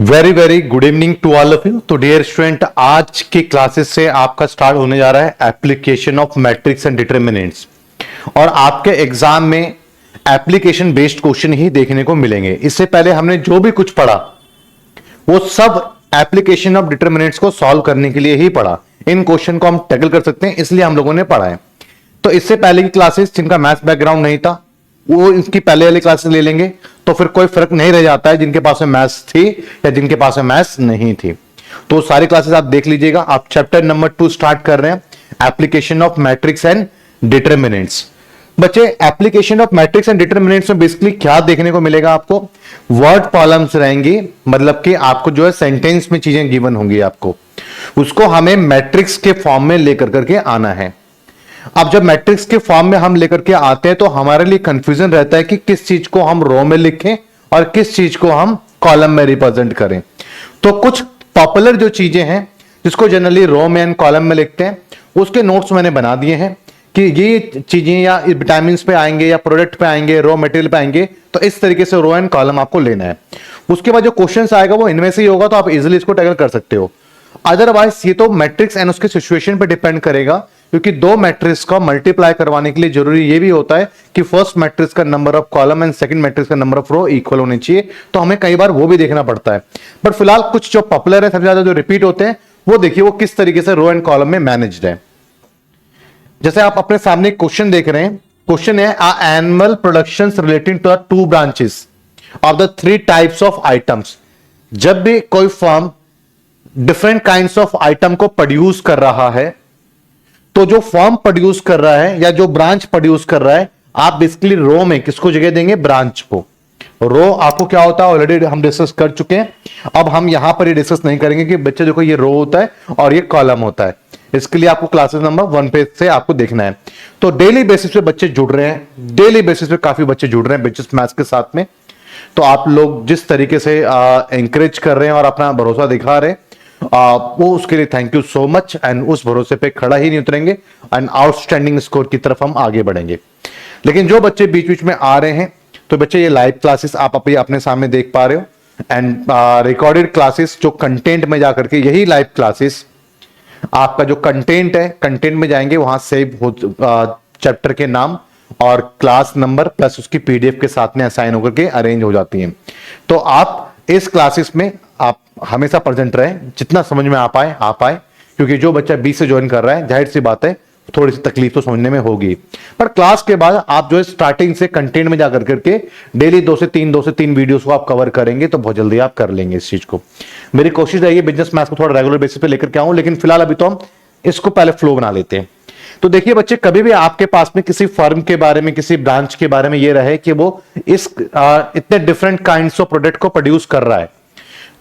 Very very good evening to all of you. तो dear student, आज की classes से आपका स्टार्ट होने जा रहा है application of matrix and determinants. और आपके एग्जाम में एप्लीकेशन बेस्ड क्वेश्चन ही देखने को मिलेंगे। इससे पहले हमने जो भी कुछ पढ़ा वो सब एप्लीकेशन ऑफ डिटरमिनेंट्स को सॉल्व करने के लिए ही पढ़ा। इन क्वेश्चन को हम टैकल कर सकते हैं, इसलिए हम लोगों ने पढ़ा है। तो इससे पहले की क्लासेस जिनका मैथ्स बैकग्राउंड नहीं था वो इसकी पहले वाली क्लासेस ले लेंगे, तो फिर कोई फर्क नहीं रह जाता है जिनके पास में मैथ्स थी या जिनके पास में मैथ्स नहीं थी। तो सारी क्लासेस आप देख लीजिएगा। आप चैप्टर नंबर 2 स्टार्ट कर रहे हैं, application of matrix and determinants. बच्चे, application of matrix and determinants में बेसिकली क्या देखने को मिलेगा आपको? वर्ड कॉलम्स रहेंगी, मतलब कि आपको जो है सेंटेंस में चीजें गिवन होंगी, आपको उसको हमें मैट्रिक्स के फॉर्म में लेकर करके आना है। अब जब मैट्रिक्स के फॉर्म में हम लेकर के आते हैं तो हमारे लिए कंफ्यूजन रहता है कि किस चीज को हम रो में लिखें और किस चीज को हम कॉलम में रिप्रेजेंट करें। तो कुछ पॉपुलर जो चीजें हैं जिसको जनरली रो में एंड कॉलम में लिखते हैं, उसके नोट्स मैंने बना दिए हैं कि ये चीजें या विटामिन पे आएंगे या प्रोडक्ट पे आएंगे, रॉ मटेरियल पे आएंगे, तो इस तरीके से रो एंड कॉलम आपको लेना है। उसके बाद जो क्वेश्चन आएगा वो इनमें से ही होगा, तो आप इजिली इसको टैकल कर सकते हो। अदरवाइज ये तो मैट्रिक्स एंड उसके सिचुएशन पे डिपेंड करेगा, क्योंकि दो मैट्रिक्स का मल्टीप्लाई करवाने के लिए जरूरी ये भी होता है कि फर्स्ट मैट्रिक्स का number of column and second matrix का नंबर ऑफ रो इक्वल होने चाहिए। तो हमें कई बार वो भी देखना पड़ता है। बट फिलहाल कुछ जो पॉपुलर है, सबसे ज्यादा जो रिपीट होते हैं, वो देखिए वो किस तरीके से रो एंड कॉलम में मैनेज्ड है। जैसे आप अपने सामने क्वेश्चन देख रहे हैं, क्वेश्चन है annual productions relating to the two branches of the three types of items. जब भी कोई firm different kinds of item को प्रोड्यूस कर रहा है, तो जो फर्म प्रोड्यूस कर रहा है या जो ब्रांच प्रोड्यूस कर रहा है, आप बेसिकली रो में किसको जगह देंगे? ब्रांच को। रो आपको क्या होता है ऑलरेडी हम डिस्कस कर चुके हैं, अब हम यहां पर ही डिस्कस नहीं करेंगे कि बच्चे देखो ये रो होता है और ये कॉलम होता है। इसके लिए आपको क्लासेस नंबर 1 पे से आपको देखना है। तो डेली बेसिस पे बच्चे जुड़ रहे हैं, डेली बेसिस पे काफी बच्चे जुड़ रहे हैं बिजनेस मैथ्स के साथ में। तो आप लोग जिस तरीके से एंकरेज कर रहे हैं और अपना भरोसा दिखा रहे हैं, वो उसके लिए thank you so much. And उस भरोसे पे खड़ा ही नहीं उतरेंगे एंड आउटस्टैंडिंग स्कोर की तरफ हम आगे बढ़ेंगे। लेकिन जो बच्चे बीच बीच में आ रहे हैं, तो बच्चे ये लाइव क्लासेस आप अपने सामने देख पा रहे हो, एंड रिकॉर्डेड क्लासेस जो कंटेंट में जाकर के, यही लाइव क्लासेस आपका जो कंटेंट है, कंटेंट में जाएंगे वहां सेव हो चैप्टर के नाम और क्लास नंबर प्लस उसकी पीडीएफ के साथ में असाइन होकर के अरेंज हो जाती है। तो आप इस क्लासेस में आप हमेशा प्रेजेंट रहे, जितना समझ में आ पाए, क्योंकि जो बच्चा 20 से ज्वाइन कर रहा है, जाहिर सी बात है थोड़ी सी तकलीफ तो समझने में होगी। पर क्लास के बाद आप जो है स्टार्टिंग से कंटेंट में जाकर करके डेली 2 से 3 वीडियोस को आप कवर करेंगे, तो बहुत जल्दी आप कर लेंगे इस चीज को। मेरी कोशिश रहेगी बिजनेस मैथ्स को थोड़ा रेगुलर बेसिस पे लेकर के आऊं, लेकिन फिलहाल अभी तो हम इसको पहले फ्लो बना लेते हैं। तो देखिए बच्चे, कभी भी आपके पास में किसी फर्म के बारे में, किसी ब्रांच के बारे में ये रहे कि वो इस इतने डिफरेंट काइंड्स ऑफ प्रोडक्ट को प्रोड्यूस कर रहा है,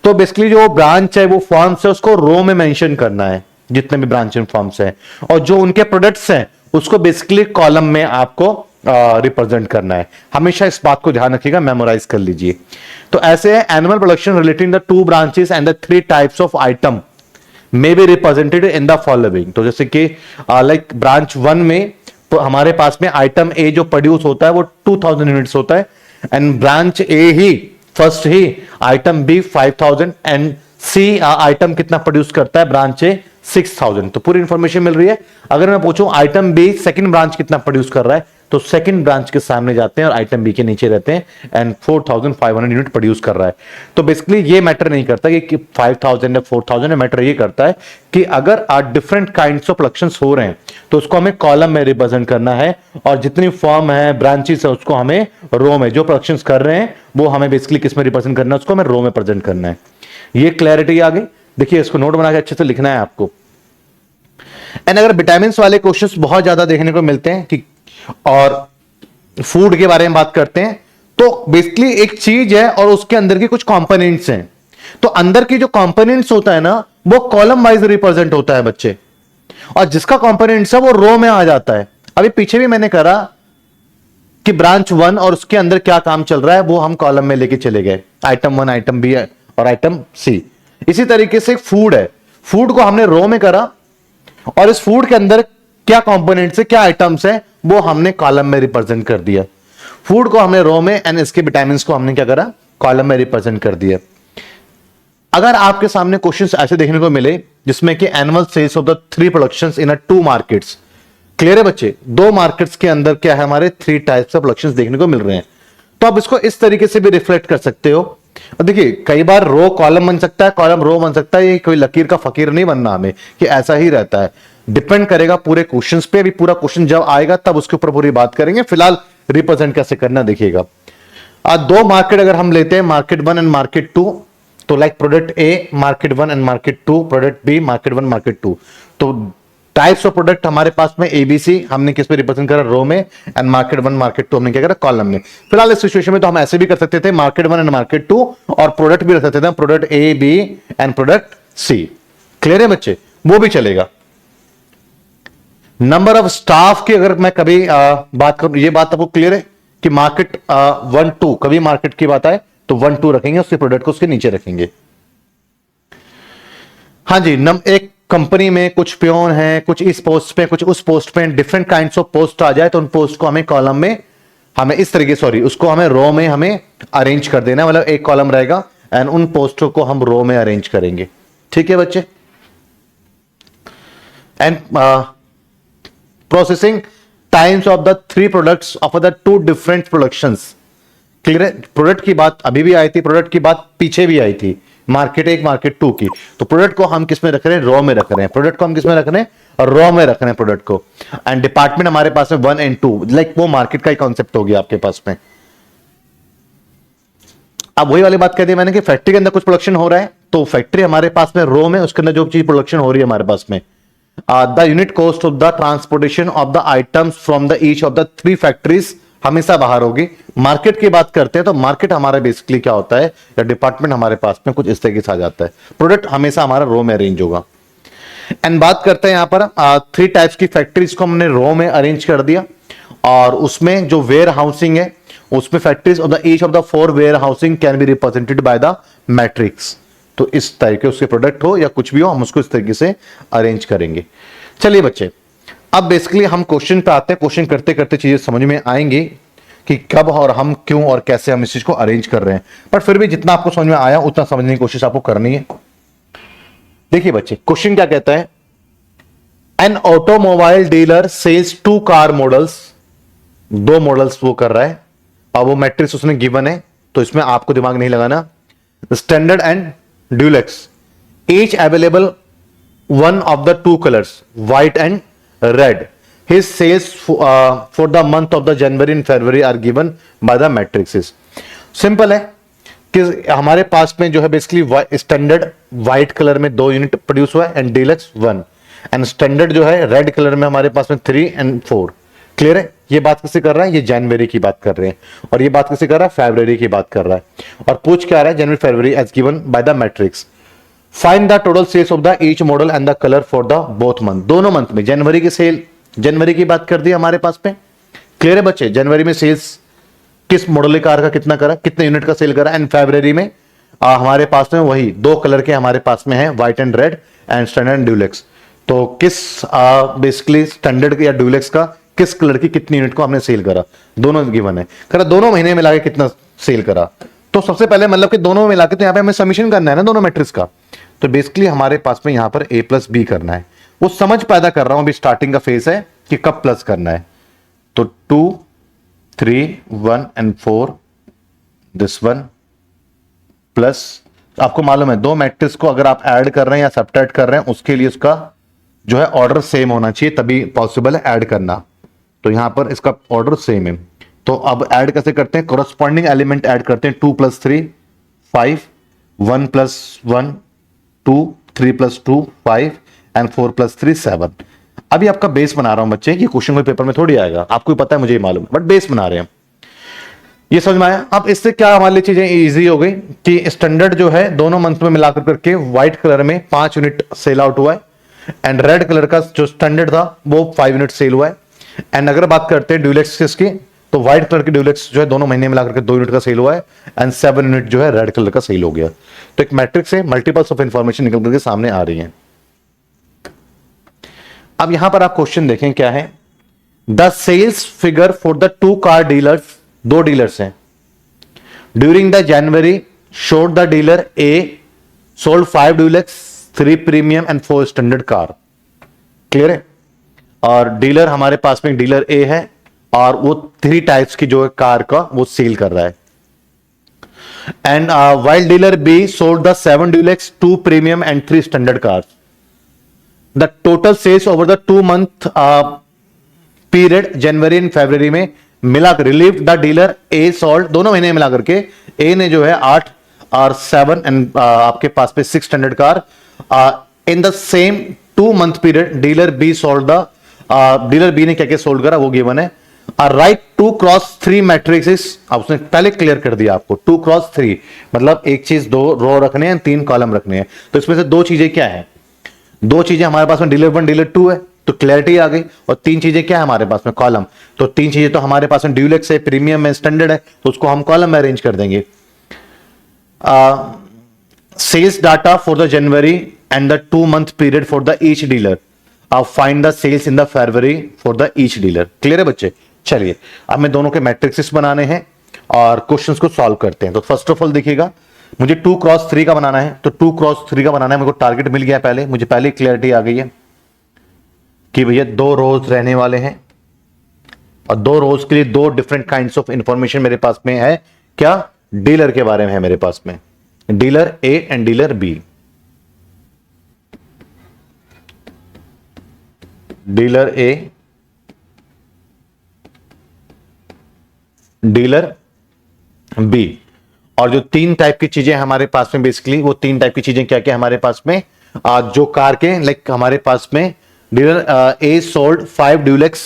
तो बेसिकली जो ब्रांच है, वो फॉर्म्स है, उसको रो में मेंशन करना है, जितने भी ब्रांच एंड फॉर्म्स हैं, और जो उनके प्रोडक्ट्स हैं उसको बेसिकली कॉलम में आपको रिप्रेजेंट करना है। हमेशा इस बात को ध्यान रखिएगा, मेमोराइज कर लीजिए। तो ऐसे है, annual production relating the two branches and the three types of item may be represented in the following. तो जैसे कि लाइक ब्रांच 1 में तो हमारे पास में आइटम ए जो प्रोड्यूस होता है वो 2000 यूनिट्स होता है, एंड ब्रांच ए ही फर्स्ट ही item B 5000 and C item कितना प्रोड्यूस करता है? Branch A 6000। तो पूरी इंफॉर्मेशन मिल रही है। अगर मैं पूछूं आइटम बी सेकंड ब्रांच कितना प्रोड्यूस कर रहा है, तो सेकंड ब्रांच के सामने जाते हैं और आइटम बी के नीचे रहते हैं, एंड 4500 यूनिट प्रोड्यूस कर रहा है। तो बेसिकली ये मैटर नहीं करता कि 5000 या 4000, मैटर ये करता है कि अगर डिफरेंट काइंड्स ऑफ प्रोडक्शंस हो रहे हैं तो उसको हमें कॉलम में रिप्रेजेंट करना है, और जितनी फॉर्म है, ब्रांचेस है, उसको हमें रो में, जो प्रोडक्शंस कर रहे हैं वो हमें बेसिकली किस में रिप्रेजेंट करना है, उसको हमें रो में प्रेजेंट करना है। ये क्लैरिटी आ गई। देखिए इसको नोट बना के अच्छे से लिखना है आपको। एंड अगर विटामिन वाले क्वेश्चंस बहुत ज्यादा देखने को मिलते हैं कि, और फूड के बारे में बात करते हैं, तो बेसिकली एक चीज है और उसके अंदर के कुछ कंपोनेंट्स हैं, तो अंदर की जो कंपोनेंट्स होता है ना, वो कॉलम वाइज रिप्रेजेंट होता है बच्चे, और जिसका कंपोनेंट्स है वो रो में आ जाता है। अभी पीछे भी मैंने करा कि ब्रांच 1 और उसके अंदर क्या काम चल रहा है वो हम कॉलम में लेके चले गए, आइटम 1, आइटम बी और आइटम सी। इसी तरीके से फूड है, फूड को हमने रो में करा, और इस फूड के अंदर क्या कंपोनेंट्स है, क्या आइटम्स है, वो हमने कॉलम में रिप्रेजेंट कर दिया। फूड को हमने रो में एंड इसके विटामिन को हमने क्या करा? कॉलम में रिप्रेजेंट कर दिया। अगर आपके सामने क्वेश्चंस ऐसे देखने को मिले जिसमें कि annual sales of the 3 productions in a 2 markets, clear है बच्चे, 2 मार्केट्स के अंदर क्या है, हमारे 3 टाइप्स ऑफ प्रोडक्शंस देखने को मिल रहे हैं, तो आप इसको इस तरीके से भी रिफ्लेक्ट कर सकते हो। देखिए कई बार रो कॉलम बन सकता है, कॉलम रो बन सकता है, ये कोई लकीर का फकीर नहीं बनना हमें कि ऐसा ही रहता है, डिपेंड करेगा पूरे क्वेश्चंस पे। अभी पूरा क्वेश्चन जब आएगा तब उसके ऊपर पूरी बात करेंगे, फिलहाल रिप्रेजेंट कैसे करना देखिएगा। आज 2 मार्केट अगर हम लेते हैं, मार्केट 1 एंड मार्केट 2, तो like product A market 1 and market 2, product B market 1 market 2, तो टाइप्स ऑफ प्रोडक्ट हमारे पास में एबीसी हमने किस पे रिप्रेजेंट करा, रो में, एंड मार्केट 1 मार्केट 2 हमने क्या करा, कॉलम में। फिलहाल इस सिचुएशन में तो हम ऐसे भी कर सकते थे, मार्केट 1 एंड मार्केट 2, और प्रोडक्ट भी रख सकते थे, product A B and product C. Clear है बच्चे, वो भी चलेगा। नंबर ऑफ स्टाफ की अगर मैं कभी बात करूं, ये बात आपको क्लियर है कि मार्केट 1 2 कभी मार्केट की बात आए तो 1 2 रखेंगे, उसके प्रोडक्ट को उसके नीचे रखेंगे। हाँ जी, एक कंपनी में कुछ प्योन है, कुछ इस पोस्ट पे, कुछ उस पोस्ट पे, डिफरेंट काइंड्स ऑफ पोस्ट आ जाए तो उन पोस्ट को हमें कॉलम में, हमें इस तरीके, सॉरी, उसको हमें रो में हमें अरेंज कर देना, मतलब एक कॉलम रहेगा एंड उन पोस्टों को हम रो में अरेंज करेंगे। ठीक है बच्चे। And processing times of the 3 products of the 2 different productions. Clear है, प्रोडक्ट की बात अभी भी आई थी, प्रोडक्ट की बात पीछे भी आई थी, मार्केट 1 मार्केट 2 की। तो प्रोडक्ट को हम किस में रख रहे हैं, रो में रख रहे हैं, प्रोडक्ट को हम किस में रख रहे हैं, रो में रख रहे हैं प्रोडक्ट को। एंड डिपार्टमेंट हमारे पास में 1 एंड 2, लाइक वो मार्केट का ही कॉन्सेप्ट हो गया आपके पास में। अब वही वाली बात कह दी मैंने कि फैक्ट्री के अंदर कुछ प्रोडक्शन हो रहा है, तो फैक्ट्री हमारे पास में रो में, उसके अंदर जो चीज प्रोडक्शन हो रही है हमारे पास में, the unit cost of the transportation of the items from the each of the 3 factories हमेशा बाहर होगी। मार्केट की बात करते हैं तो मार्केट हमारा बेसिकली क्या होता है, या डिपार्टमेंट हमारे पास में कुछ इस तरीके से आ जाता है, प्रोडक्ट हमेशा हमारा रो में अरेंज होगा। एंड बात करते हैं यहां पर 3 टाइप्स की फैक्ट्रीज को हमने रो में अरेंज कर दिया, और उसमें जो वेयर हाउसिंग है उसमें factories of the each of the 4 warehousing can be represented by the matrix. तो इस तरीके उसके प्रोडक्ट हो या कुछ भी हो, हम उसको इस तरीके से अरेंज करेंगे। चलिए बच्चे, अब बेसिकली हम क्वेश्चन पे आते हैं, क्वेश्चन करते करते चीजें समझ में आएंगी कि कब और हम क्यों और कैसे हम इस चीज को अरेंज कर रहे हैं, पर फिर भी जितना आपको समझ में आया उतना समझने की कोशिश आपको करनी है। देखिए बच्चे, क्वेश्चन क्या कहता है, an automobile dealer sales 2 car models, 2 models वो कर रहा है, और वो मैट्रिक्स उसने गिवन है, तो इसमें आपको दिमाग नहीं लगाना। Standard and Dulux, each available one of the 2 colors, white and red. His sales for the month of the January and February are given by the matrices. Simple है कि हमारे पास में जो है बेसिकली स्टैंडर्ड व्हाइट कलर में 2 unit produce हुआ है एंड डीलक्स 1, एंड स्टैंडर्ड जो है रेड कलर में हमारे पास में 3 एंड 4। क्लियर है, ये बात किससे कर रहा है, ये जनवरी की बात कर रहे हैं, और ये बात किससे कर रहा है, फरवरी की बात कर रहा है, और पूछ क्या रहा है, January February as given by the matrix. Find the total sales of the each model and the colour for the both month. दोनों मंथ में जनवरी की सेल, जनवरी की बात कर दी हमारे पास में। क्लियर है बच्चे, जनवरी में सेल्स किस मॉडल कार का कितना करा, कितने यूनिट का सेल करा, एंड फरवरी में हमारे पास में वही 2 कलर के हमारे पास में है, white and red, and standard and Dulux. तो किस बेसिकली स्टैंडर्ड या ड्यूलेक्स का किस कलर की कितनी यूनिट को हमने सेल करा, दोनों गिवन है, करा दोनों महीने मिला के कितना सेल करा। तो सबसे पहले मतलब कि दोनों मिला के तो यहाँ पे हमें समीशन करना है ना दोनों मैट्रिक्स का, तो बेसिकली हमारे पास में यहां पर a प्लस बी करना है, वो समझ पैदा कर रहा हूं, अभी स्टार्टिंग का फेस है कि कब प्लस करना है। तो 2 3 1 एंड 4 दिस वन प्लस, आपको मालूम है 2 मैट्रिक्स को अगर आप ऐड कर रहे हैं या सब्ट्रैक्ट कर रहे हैं उसके लिए उसका जो है ऑर्डर सेम होना चाहिए, तभी पॉसिबल है ऐड करना। तो यहां पर इसका ऑर्डर सेम है, तो अब ऐड कैसे करते हैं, कोरस्पॉन्डिंग एलिमेंट ऐड करते हैं। 2 + 3 5, 1 + 1 2, 3 + 2 5, एंड 4 + 3 7। अभी आपका बेस बना रहा हूं बच्चे, ये क्वेश्चन कोई पेपर में थोड़ी आएगा, आपको भी पता है, मुझे ही मालूम है, बट बेस बना रहे हैं। ये समझ में आया। अब इससे क्या हमारे लिए चीजें इजी हो गई कि स्टैंडर्ड जो है दोनों मंथ में मिलाकर करके व्हाइट कलर में 5 यूनिट सेल आउट हुआ है, एंड रेड कलर का जो स्टैंडर्ड था वो 5 यूनिट सेल हुआ है। एंड अगर बात करते हैं ड्यूलेक्स की, तो व्हाइट कलर की ड्यूलेक्स जो है दोनों महीने मिलाकर के 2 यूनिट का सेल हुआ है, एंड 7 यूनिट जो है रेड कलर का सेल हो गया। तो एक मैट्रिक्स से मल्टीपल्स ऑफ इंफॉर्मेशन निकल करके सामने आ रही है। अब यहां पर आप क्वेश्चन देखें क्या है, the sales figure for the 2 car dealers, 2 dealers हैं, during the January showed the dealer A sold 5 deluxe, 3 premium and 4 standard car. Clear है? और डीलर हमारे पास में डीलर ए है और वो 3 टाइप्स की जो है कार का वो सेल कर रहा है। And while dealer B sold the 7 Dulux, 2 premium and 3 standard cars. The total sales over the 2-month period January and February में मिला रिलीव द डीलर ए सोल्ड, दोनों महीने मिला करके ए ने जो है 8 और 7 एंड आपके पास पे 6 standard car. In the same 2-month period dealer B sold the, dealer B ने क्या क्या सोल्ड करा वो गिवन है। राइट 2x3 मैट्रिक्स, अब उसने पहले क्लियर कर दिया आपको 2x3 मतलब एक चीज 2 रो रखने हैं 3 कॉलम रखने हैं। तो इसमें से 2 चीजें क्या है, 2 चीजें हमारे पास में डीलर 1 डीलर 2 है तो क्लैरिटी आ गई। और 3 चीजें क्या है हमारे पास में कॉलम, तो 3 चीजें तो हमारे पास में ड्यूलेक्स है, प्रीमियम है, स्टैंडर्ड है, तो उसको हम कॉलम में अरेंज कर देंगे। Sales data for the January and the 2-month period for the each dealer, find the sales in the February for the each dealer. Clear है बच्चे? चलिए अब हमें दोनों के मैट्रिक्स बनाने हैं और क्वेश्चंस को सॉल्व करते हैं। तो फर्स्ट ऑफ ऑल देखिएगा, मुझे 2x3 का बनाना है, तो 2x3 का बनाना है, मेरे को टारगेट मिल गया पहले, मुझे पहले क्लियरिटी आ गई है कि भैया 2 रोज रहने वाले हैं और 2 रोज के लिए 2 डिफरेंट काइंड्स ऑफ इंफॉर्मेशन मेरे पास में है। क्या? डीलर के बारे में है मेरे पास में, dealer A and dealer B. Dealer A, dealer B, और जो 3 टाइप की चीजें हमारे पास में बेसिकली वो 3 टाइप की चीजें क्या क्या हमारे पास में, जो कार के लाइक हमारे पास में dealer A sold 5 Dulux,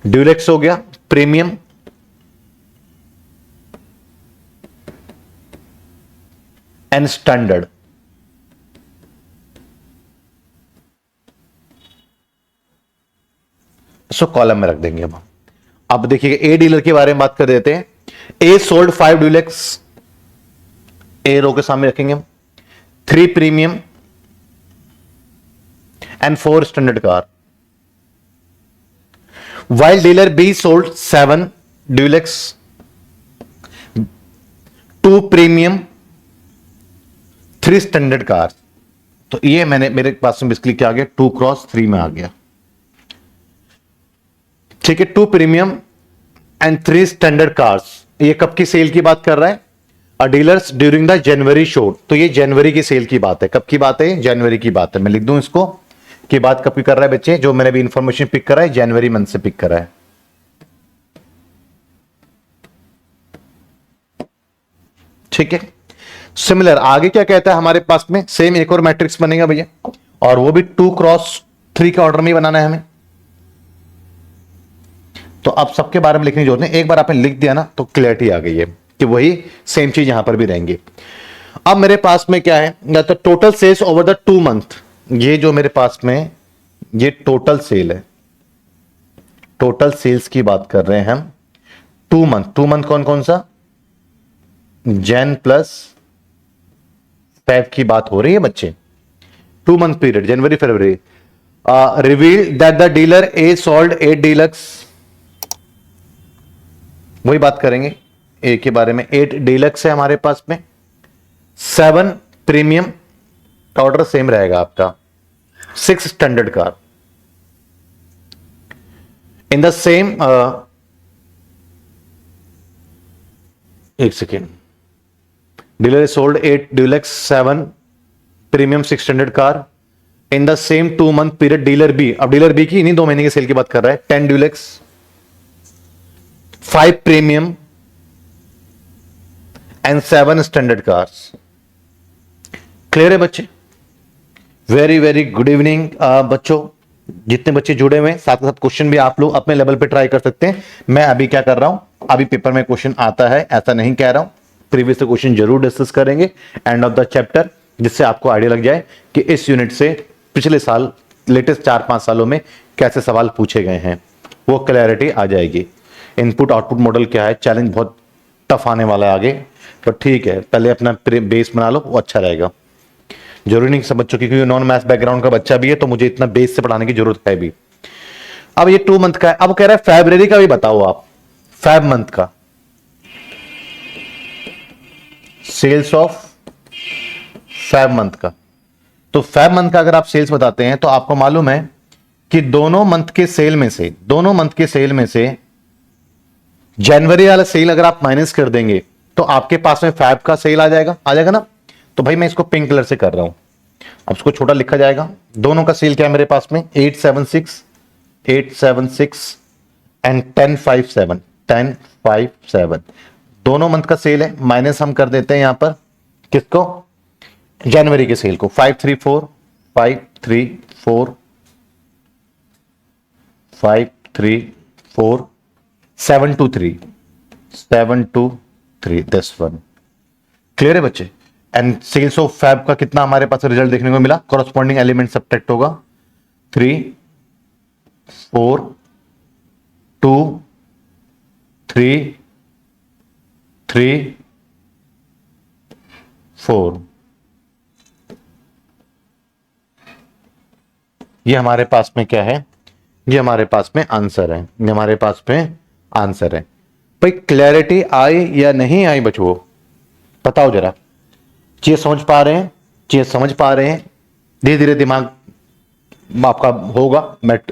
Dulux हो गया, प्रीमियम एंड स्टैंडर्ड। इसको कॉलम में रख देंगे हम। अब देखिए ए डीलर के बारे में बात कर देते हैं। ए सोल्ड 5 ड्यूलेक्स, ए रो के सामने रखेंगे हम, 3 premium and 4 standard car. While dealer B sold 7 Dulux, 2 premium, 3 standard car. तो ये मैंने मेरे पास में बेसिकली क्या आ गया, 2x3 में आ गया। ठीक है, 2 प्रीमियम एंड 3 स्टैंडर्ड कार्स, ये कब की सेल की बात कर रहा है? Dealers during the January show, तो ये जनवरी की सेल की बात है। कब की बात है? जनवरी की बात है। मैं लिख दूं इसको कि बात कब की कर रहा है बच्चे, जो मैंने भी इंफॉर्मेशन पिक करा है जनवरी मंथ से पिक करा है। ठीक है, सिमिलर आगे क्या कहता है हमारे पास में, सेम एक और मैट्रिक्स बनेगा भैया, और वो भी 2x3 के ऑर्डर में बनाना है हमें। तो अब सबके बारे में लिखने की जरूरत नहीं, एक बार आपने लिख दिया ना तो क्लैरिटी आ गई है कि वही सेम चीज यहां पर भी रहेंगे। अब मेरे पास में क्या है, तो total sales over the 2 month, ये जो मेरे पास में ये टोटल सेल है, टोटल सेल्स की बात कर रहे हैं हम 2 मंथ। 2 मंथ कौन कौन सा? जैन प्लस फेब की बात हो रही है बच्चे। 2 month period January February. Reveal that the dealer A sold 8 deluxe, वही बात करेंगे ए के बारे में। 8 डीलक्स है हमारे पास में, 7 प्रीमियम का ऑर्डर सेम रहेगा आपका, 6 standard car. In the same एक second, dealer sold 8 deluxe, 7 premium, 6 standard car. In the same 2 month period dealer B, अब डीलर बी की इन्हीं 2 महीने की सेल की बात कर रहा है, 10 deluxe, 5 premium and 7 standard cars. Clear है बच्चे? वेरी वेरी गुड इवनिंग बच्चों, जितने बच्चे जुड़े हुए हैं, साथ साथ क्वेश्चन भी आप लोग अपने लेवल पे ट्राई कर सकते हैं। मैं अभी क्या कर रहा हूं, अभी पेपर में क्वेश्चन आता है ऐसा नहीं कह रहा हूं, प्रीवियस क्वेश्चन जरूर डिस्कस करेंगे एंड ऑफ द चैप्टर, जिससे आपको आइडिया लग जाए कि इस यूनिट से पिछले साल लेटेस्ट 4-5 सालों में कैसे सवाल पूछे गए हैं, वो क्लैरिटी आ जाएगी। इनपुट आउटपुट मॉडल क्या है, चैलेंज बहुत टफ आने वाला है आगे, पर ठीक है पहले अपना बेस बना लो, वो अच्छा रहेगा। जरूरी नहीं सब बच्चों की, क्योंकि नॉन मैथ्स बैकग्राउंड का बच्चा भी है तो मुझे इतना बेस से पढ़ाने की जरूरत है भी। अब ये 2 मंथ का है, अब कह रहा है फरवरी का भी बताओ आप, फेब मंथ का सेल्स ऑफ फेब मंथ का। तो फेब मंथ का अगर आप सेल्स बताते हैं तो आपको मालूम है कि दोनों मंथ के सेल में से जनवरी वाला सेल अगर आप माइनस कर देंगे तो आपके पास में फैब का सेल आ जाएगा ना। तो भाई मैं इसको पिंक कलर से कर रहा हूं, अब इसको छोटा लिखा जाएगा। दोनों का सेल क्या है मेरे पास में 876 एंड 1057 दोनों मंथ का सेल है, माइनस हम कर देते हैं यहां पर किसको, जनवरी के सेल को। 534 723 दिस वन। क्लियर है बच्चे। एंड सेल्स ऑफ फैब का कितना हमारे पास रिजल्ट देखने को मिला, कॉरस्पॉन्डिंग एलिमेंट सब्ट्रैक्ट होगा 3 4 2 3 3 4। ये हमारे पास में क्या है, ये हमारे पास में आंसर है, ये हमारे पास में आंसर है। भाई क्लैरिटी आई या नहीं आई बच्चों, बताओ जरा। चीज समझ पा रहे हैं, धीरे धीरे दिमाग आपका होगा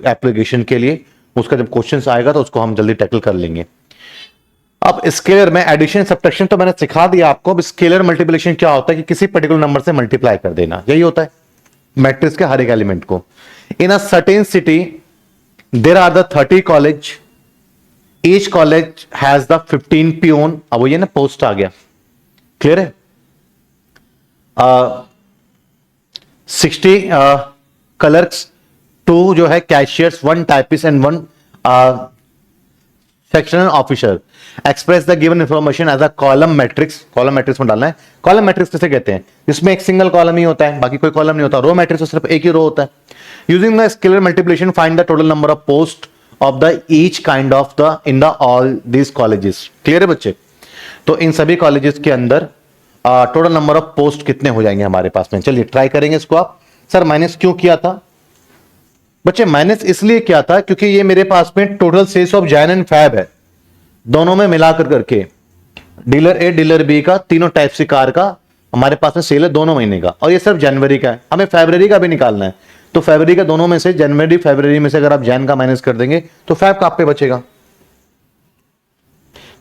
एप्लीकेशन के लिए, उसका जब क्वेश्चन आएगा तो उसको हम जल्दी टैकल कर लेंगे। अब स्केलर में एडिशन सब्ट्रैक्शन तो मैंने सिखा दिया आपको। अब स्केलर मल्टीप्लिकेशन क्या होता है कि किसी पर्टिकुलर नंबर से मल्टीप्लाई कर देना, यही होता है मैट्रिक्स के हर एक एलिमेंट को। In a certain city there are the 30 college, each college has the 15 peon. अब वो ये ना पोस्ट आ गया, क्लियर है। 60 क्लर्क्स, 2 जो है cashiers, 1 typist and 1 sectional officer. Express the given information as a column matrix. Column matrix में डालना है। कॉलम मैट्रिक्स किसे कहते हैं, जिसमें एक सिंगल कॉलम ही होता है, बाकी कोई कॉलम नहीं होता। रो मैट्रिक्स में सिर्फ एक ही रो होता है। Using the scalar multiplication find the total number of post of the each kind of the in the all these colleges. Clear है बच्चे। तो इन सभी कॉलेजेस के अंदर टोटल नंबर ऑफ पोस्ट कितने हो जाएंगे हमारे पास में। चलिए ट्राई करेंगे इसको आप। सर माइनस क्यों किया था बच्चे, माइनस इसलिए किया था क्योंकि ये मेरे पास में total sales of Jan and Feb है, दोनों में मिलाकर करके डीलर ए डीलर बी का, तीनों टाइप की कार का हमारे पास में सेल है दोनों महीने का, और ये सिर्फ जनवरी का है। हमें फरवरी का भी निकालना है, तो फरवरी का दोनों में से, जनवरी फरवरी में से अगर आप जैन का माइनस कर देंगे तो फैब का आप पे बचेगा।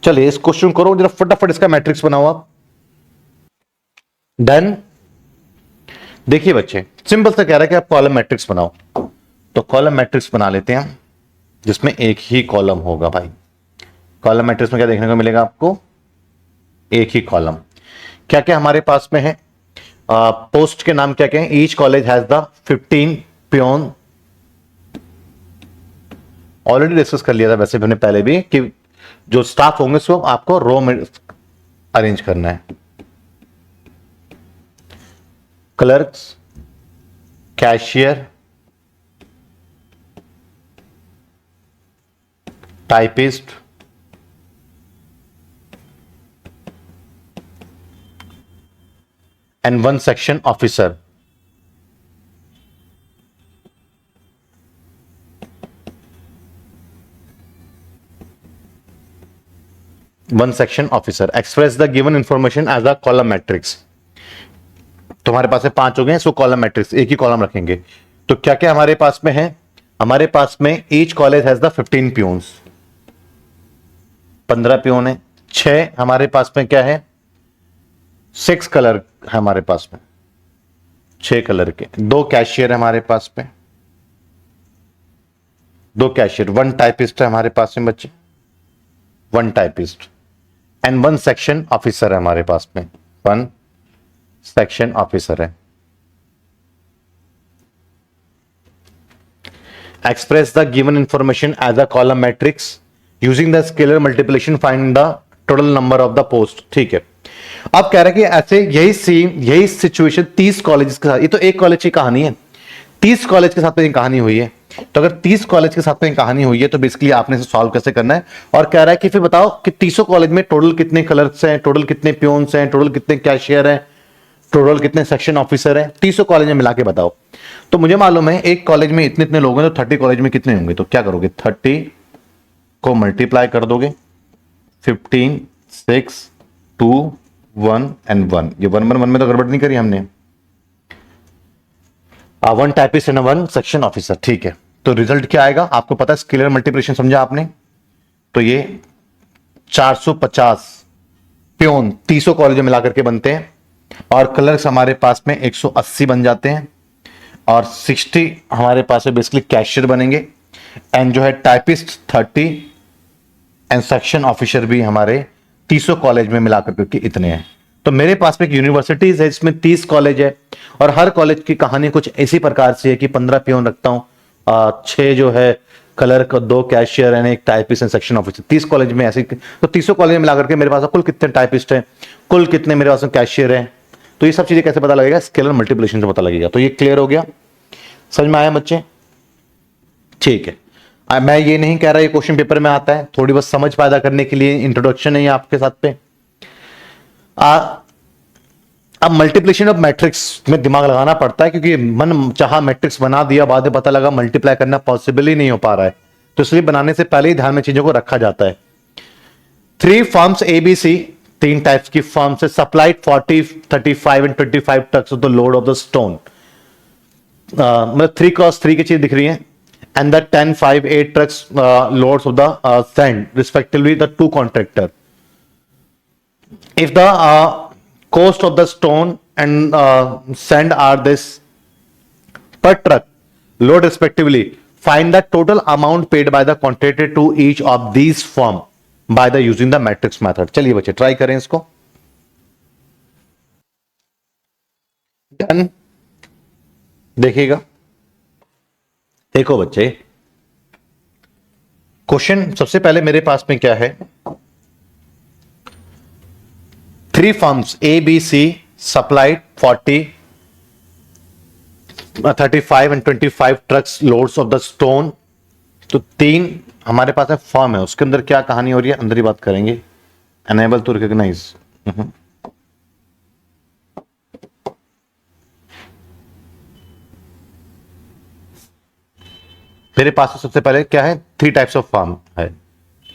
चलिए इस क्वेश्चन करो जरा फटाफट, इसका मैट्रिक्स बनाओ आप। डन। देखिए बच्चे सिंपल सा कह रहा है कि आप कॉलम मैट्रिक्स बनाओ, तो कॉलम मैट्रिक्स बना लेते हैं जिसमें एक ही कॉलम होगा। भाई कॉलम मैट्रिक्स में क्या देखने को मिलेगा आपको, एक ही कॉलम। क्या क्या हमारे पास में है, पोस्ट के नाम क्या क्या है। Each college has the 15 peon, already discuss कर लिया था वैसे मैंने पहले भी कि जो स्टाफ होंगे उसको आपको रो में अरेंज करना है। Clerks, cashier, typist, and 1 section officer। One section officer express the given information as a column matrix। तुम्हारे पास है 5 हो गए, इसको कॉलम मैट्रिक्स एक ही कॉलम रखेंगे। तो क्या क्या हमारे पास में है, हमारे पास में each college has the 15 peons, 15 peon है। 6 हमारे पास में क्या है, 6 कलर है हमारे पास में, 6 कलर के। 2 कैशियर है हमारे पास में, 2 कैशियर। 1 टाइपिस्ट है हमारे पास में बच्चे, 1 टाइपिस्ट एंड 1 सेक्शन ऑफिसर है हमारे पास में, 1 सेक्शन ऑफिसर है। Express the given information as a column matrix using the scalar multiplication find the total number of the post. ठीक है, अब कह रहे हैं कि ऐसे यही सिचुएशन 30 कॉलेज के साथ, ये तो एक कॉलेज की कहानी है, 30 कॉलेज के साथ में कहानी हुई है। तो अगर 30 कॉलेज के साथ में कहानी हुई है तो बेसिकली आपने इसे सॉल्व कैसे करना है। और कह रहा है कि फिर बताओ कि 30 कॉलेज में टोटल कितने क्लर्क्स हैं, टोटल कितने पियोन्स हैं, टोटल कितने कैशियर हैं, टोटल कितने सेक्शन ऑफिसर है, 300 कॉलेज में मिला के बताओ। तो मुझे मालूम है एक कॉलेज में इतने इतने लोग हैं, तो 30 कॉलेज में कितने होंगे, तो क्या करोगे, 30 को मल्टीप्लाई कर दोगे, 15, 6, 2, 1 एंड 1। ये 1 में तो गड़बड़ नहीं करी हमने। 1 टाइपिस्ट एंड 1 सेक्शन ऑफिसर, ठीक है। तो रिजल्ट क्या आएगा, आपको पता है स्केलर मल्टीप्लिकेशन समझा आपने। तो ये 450 प्योन 300 कॉलेज में मिलाकर के बनते हैं, और क्लर्क्स हमारे पास में 180 बन जाते हैं, और 60 हमारे पास में बेसिकली कैशियर बनेंगे, एंड जो है टाइपिस्ट 30 एंड सेक्शन ऑफिसर भी हमारे 300 कॉलेज में मिलाकर के इतने हैं। तो मेरे पास में एक यूनिवर्सिटीज है, इसमें 30 कॉलेज है, और हर कॉलेज की कहानी कुछ इसी प्रकार से है कि 15 प्योन रखता हूं, 6 जो है clerk, 2 cashier and 1 typist and section officer. 30 college में ऐसे, तो 300 कॉलेज में मिलाकर के मेरे पास कुल कितने टाइपिस्ट हैं, कुल कितने मेरे पास में कैशियर हैं। तो ये सब चीजें कैसे पता लगेगा, स्केलर मल्टीप्लिकेशन से पता लगेगा। तो ये क्लियर हो गया, समझ में आया बच्चे, ठीक है। मैं ये नहीं कह रहा ये क्वेश्चन पेपर में आता है, थोड़ी बहुत समझ पैदा करने के लिए इंट्रोडक्शन है ये आपके साथ पे। अब मल्टीप्लिकेशन ऑफ मैट्रिक्स में दिमाग लगाना पड़ता है, क्योंकि मन चाहा मैट्रिक्स बना दिया, बाद में पता लगा मल्टीप्लाई करना पॉसिबल ही नहीं हो पा रहा है, तो इसलिए बनाने से पहले ही ध्यान में चीजों को रखा जाता है। 3 फर्म्स ABC, 3 टाइप्स की फर्म्स है, supplied 40, 35 and 25 trucks of the load of the stone. मतलब 3x3 की चीज दिख रही है, and the 10, 5, 8 trucks loads of the sand respectively the 2 contractor. If the cost of the stone and sand are this per truck load respectively, find the total amount paid by the contractor to each of these firm by the using the matrix method। चलिए बच्चे try करें इसको। Done, देखिएगा, देखो बच्चे, question सबसे पहले मेरे पास में क्या है, 3 firms ABC supplied 40, 35 and 25 trucks loads of the stone। तो 3 हमारे पास है फर्म है, उसके अंदर क्या कहानी हो रही है, अंदर ही बात करेंगे। एनेबल टू रिकॉग्नाइज, मेरे पास सबसे पहले क्या है, 3 टाइप्स ऑफ फर्म है।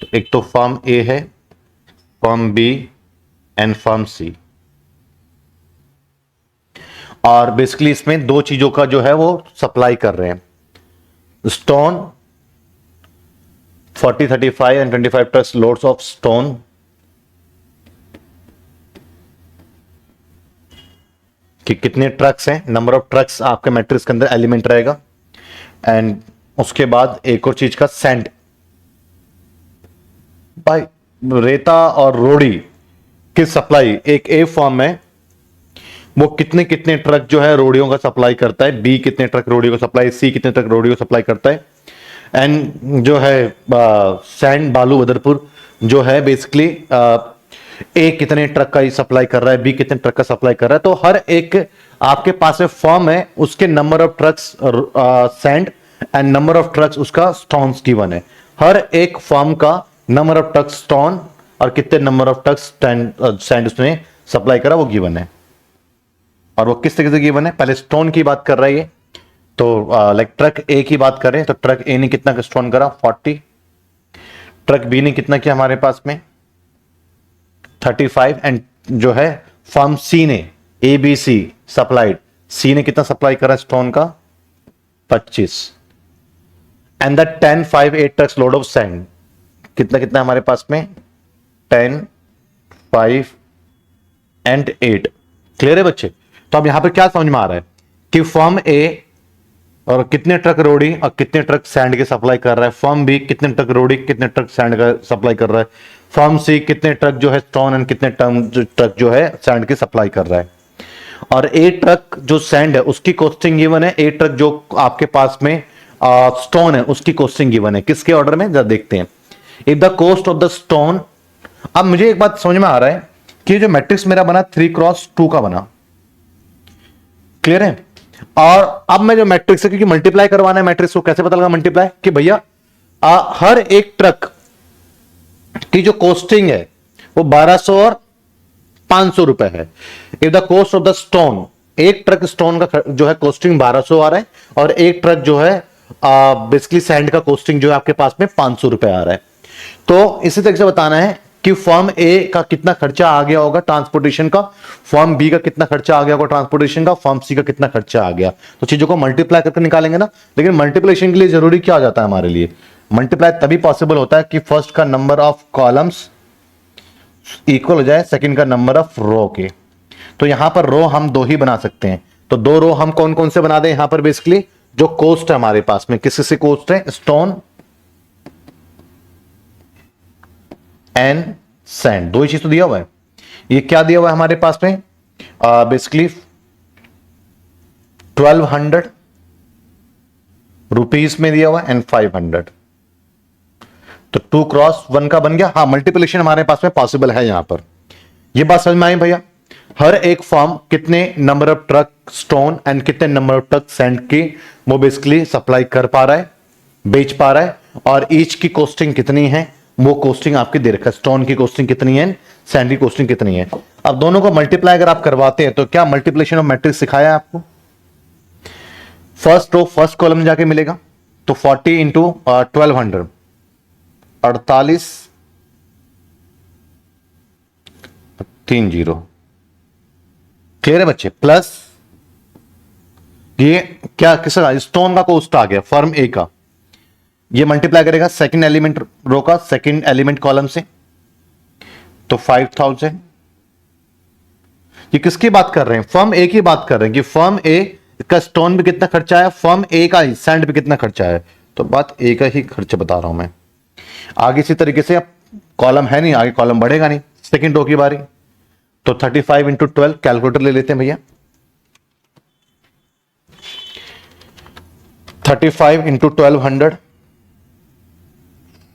तो एक तो फर्म ए है, firm B and firm C, और बेसिकली इसमें 2 चीजों का जो है वो सप्लाई कर रहे हैं, stone 40, 35 and 25 trucks loads of stone, कि कितने ट्रक्स हैं, नंबर ऑफ ट्रक्स आपके मैट्रिक्स के अंदर एलिमेंट रहेगा, एंड उसके बाद एक और चीज का सैंड, भाई रेता और रोड़ी की सप्लाई। एक ए फॉर्म है, वो कितने कितने ट्रक जो है रोड़ियों का सप्लाई करता है, बी कितने ट्रक रोड़ियों को सप्लाई, सी कितने ट्रक रोड़ियों को सप्लाई करता है, एंड जो है सैंड बालू बदरपुर जो है बेसिकली ए कितने ट्रक का सप्लाई कर रहा है, बी कितने ट्रक का सप्लाई कर रहा है। तो हर एक आपके पास में फॉर्म है, उसके number of trucks sand and number of trucks उसका स्टोन्स गिवन है। हर एक फॉर्म का नंबर ऑफ ट्रक्स स्टोन और कितने नंबर ऑफ ट्रक्स सैंड उसने सप्लाई करा वो गिवन है, और वो किस तरीके से गिवन है, पहले स्टोन की बात कर रहा है ये। तो लाइक ट्रक ए की बात करें तो ट्रक ए ने कितना का स्टोन करा 40, ट्रक बी ने कितना किया हमारे पास में 35, एंड जो है फर्म सी ने ए बी सी सप्लाइड, सी ने कितना सप्लाई करा स्टोन का 25, and the 10, 5, 8 trucks load of sand, कितना कितना हमारे पास में 10, 5 एंड 8। क्लियर है बच्चे। तो अब यहां पर क्या समझ में आ रहा है कि फर्म ए और कितने ट्रक रोड़ी और कितने ट्रक सैंड के सप्लाई कर रहा है, फर्म बी कितने ट्रक रोड़ी कितने ट्रक सैंड का सप्लाई कर रहा है, फर्म सी कितने ट्रक जो है स्टोन एंड कितने ट्रक जो है सैंड की सप्लाई कर रहा है। और ए ट्रक जो सैंड है उसकी कॉस्टिंग गिवन है, ए ट्रक जो आपके पास में स्टोन है उसकी कॉस्टिंग गिवन है। किसके ऑर्डर में जरा देखते हैं। If the cost of the stone, अब मुझे एक बात समझ में आ रहा है कि जो मैट्रिक्स मेरा बना 3x2 का बना, क्लियर है। और अब मैं जो मैट्रिक्स है, क्योंकि मल्टीप्लाई करवाना है मैट्रिक्स को, कैसे पता लगा मल्टीप्लाई, कि भैया हर एक ट्रक की जो कॉस्टिंग है वो 1200 और 500 रुपए है। If the cost of the stone, एक ट्रक स्टोन का जो है कॉस्टिंग 1200 आ रहा है, और एक ट्रक जो है बेसिकली सैंड का कॉस्टिंग जो है आपके पास में 500 रुपए आ रहा है। तो इसी तरीके से बताना है कि फर्म ए का कितना खर्चा आ गया होगा ट्रांसपोर्टेशन का, फर्म बी का कितना खर्चा आ गया होगा ट्रांसपोर्टेशन का, फर्म सी का कितना खर्चा आ गया। तो चीजों को मल्टीप्लाई करके निकालेंगे ना। लेकिन मल्टीप्लिकेशन के लिए जरूरी क्या हो जाता है हमारे लिए, मल्टीप्लाई तभी पॉसिबल होता है कि फर्स्ट का नंबर ऑफ कॉलम्स इक्वल हो जाए सेकंड का नंबर ऑफ रो के। तो यहां पर रो हम दो ही बना सकते हैं। तो दो रो हम कौन कौन से बना दें यहां पर, बेसिकली जो कोस्ट है हमारे पास में, किसी से कोस्ट है, स्टोन एंड सैंड, दो ही चीज तो दिया हुआ है। ये क्या दिया हुआ है हमारे पास में, बेसिकली 1200 रुपीज में दिया हुआ है एंड 500। तो 2 क्रॉस 1 का बन गया। हाँ, मल्टीप्लिकेशन हमारे पास में पॉसिबल है यहां पर। ये बात समझ में आई भैया। हर एक फर्म कितने number of truck stone and कितने नंबर ऑफ ट्रक सैंड की वो बेसिकली सप्लाई कर पा रहा है, बेच पा रहा है, और ईच की कॉस्टिंग कितनी है वो कॉस्टिंग आपकी दे रखा है। स्टोन की कॉस्टिंग कितनी है, सैंड की कॉस्टिंग कितनी है। अब दोनों को मल्टीप्लाई अगर आप करवाते हैं तो क्या मल्टीप्लिकेशन ऑफ मैट्रिक्स सिखाया आपको। फर्स्ट रो फर्स्ट कॉलम में जाके मिलेगा, तो 40 इंटू 1200 48 30। क्लियर है बच्चे। प्लस ये क्या किसका, स्टोन का कॉस्ट आ गया फर्म ए का, ये मल्टीप्लाई करेगा सेकंड एलिमेंट रो का सेकंड एलिमेंट कॉलम से, तो 5000। ये किसकी बात कर रहे हैं, फर्म ए की बात कर रहे हैं कि फर्म ए का स्टोन पे कितना खर्चा है, फर्म ए का सैंड पे कितना खर्चा है। तो बात ए का ही खर्चा बता रहा हूं मैं। आगे इसी तरीके से अब कॉलम है नहीं, आगे कॉलम बढ़ेगा नहीं, सेकंड रो की बारी। तो 35 इंटू 12, कैलकुलेटर ले लेते हैं भैया। 35 into 1200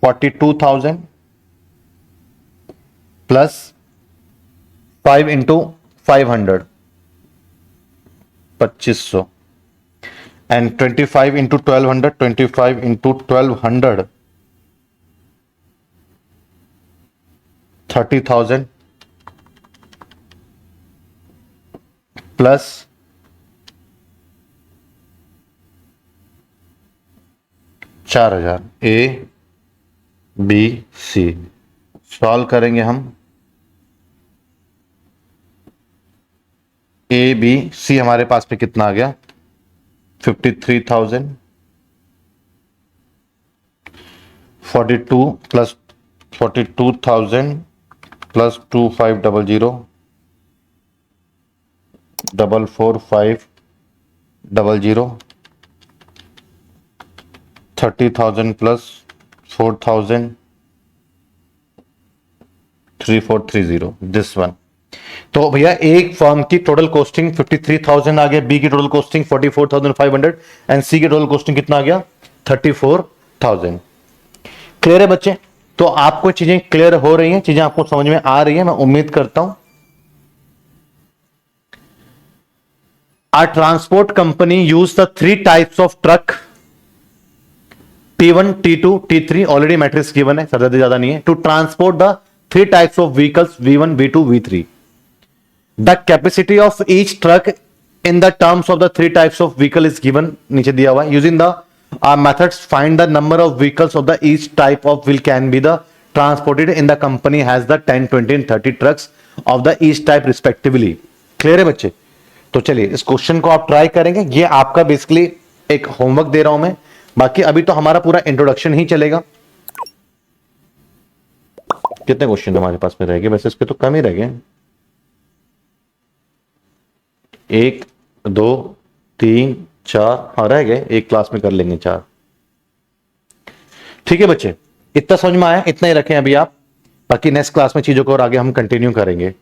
42,000 plus 5 into 500 2500 and 25 into 1200 25 into 1200 30,000 plus 4,000। A B C solve करेंगे हम। ए बी सी हमारे पास पे कितना आ गया, 53,000 42 plus 42,000 plus 2500 44500 30,000 plus 4,000 3430 this one. तो भैया एक फर्म की टोटल कॉस्टिंग 53,000 आ गया, बी की टोटल कॉस्टिंग 44,500 एंड सी की टोटल कॉस्टिंग कितना आ गया 34,000। क्लियर है बच्चे। तो आपको चीजें क्लियर हो रही हैं, चीजें आपको समझ में आ रही है, मैं उम्मीद करता हूं। Our transport company use the 3 types of truck T1, T2, T3 already matrix given है, सर ज्यादा नहीं है, to transport the 3 types of vehicles V1, V2, V3. The capacity of each truck in the terms of the 3 types of vehicle is given, नीचे दिया हुआ है। Using the methods find the number of vehicles of the each type of wheel can be the transported in the company has the 10, 20 and 30 trucks of the each type respectively. Clear है बच्चे। तो चलिए इस question को आप try करेंगे। ये आपका बेसिकली एक होमवर्क दे रहा हूं मैं, बाकी अभी तो हमारा पूरा इंट्रोडक्शन ही चलेगा। कितने क्वेश्चन हमारे पास में रह गए, वैसे इस पे तो कम ही रह गए, 1 2 3 4, हाँ रह गए, एक क्लास में कर लेंगे 4। ठीक है बच्चे, इतना समझ में आया, इतना ही रखें अभी आप, बाकी नेक्स्ट क्लास में चीजों को और आगे हम कंटिन्यू करेंगे।